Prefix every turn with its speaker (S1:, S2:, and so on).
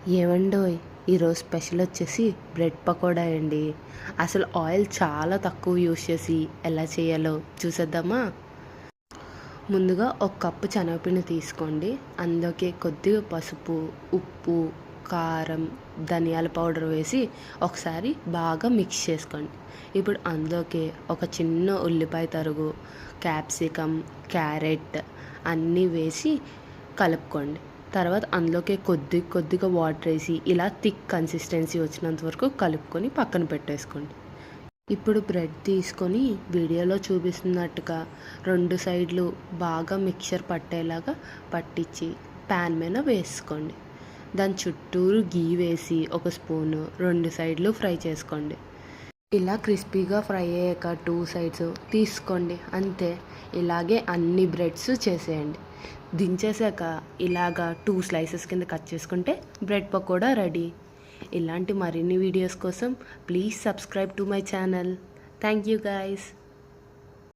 S1: ఏవండోయ్, ఈరోజు స్పెషల్ వచ్చేసి బ్రెడ్ పకోడా అండి. అసలు ఆయిల్ చాలా తక్కువ యూస్ చేసి ఎలా చేయాలో చూసేద్దామా. ముందుగా ఒక కప్పు శనగపిండి తీసుకోండి. అందులోకి కొద్దిగా పసుపు, ఉప్పు, కారం, ధనియాల పౌడర్ వేసి ఒకసారి బాగా మిక్స్ చేసుకోండి. ఇప్పుడు అందులోకి ఒక చిన్న ఉల్లిపాయ తరుగు, క్యాప్సికమ్, క్యారెట్ అన్నీ వేసి కలుపుకోండి. తర్వాత అందులోకి కొద్దిగా వాటర్ వేసి ఇలా థిక్ కన్సిస్టెన్సీ వచ్చినంత వరకు కలుపుకొని పక్కన పెట్టేసుకోండి. ఇప్పుడు బ్రెడ్ తీసుకొని వీడియోలో చూపిస్తున్నట్టుగా రెండు సైడ్లు బాగా మిక్చర్ పట్టేలాగా పట్టించి ప్యాన్ మీద వేసుకోండి. దాని చుట్టూరు గీ వేసి ఒక స్పూను రెండు సైడ్లు ఫ్రై చేసుకోండి. ఇలా క్రిస్పీగా ఫ్రై అయ్యాక టూ సైడ్స్ తీసుకోండి. అంతే, ఇలాగే అన్ని బ్రెడ్స్ చేసేయండి. దించేసాక ఇలాగా 2 స్లైసెస్ కింద కట్ చేసుకుంటే బ్రెడ్ పకోడా రెడీ. ఇలాంటి మరిన్ని వీడియోస్ కోసం please subscribe to my channel. Thank you guys.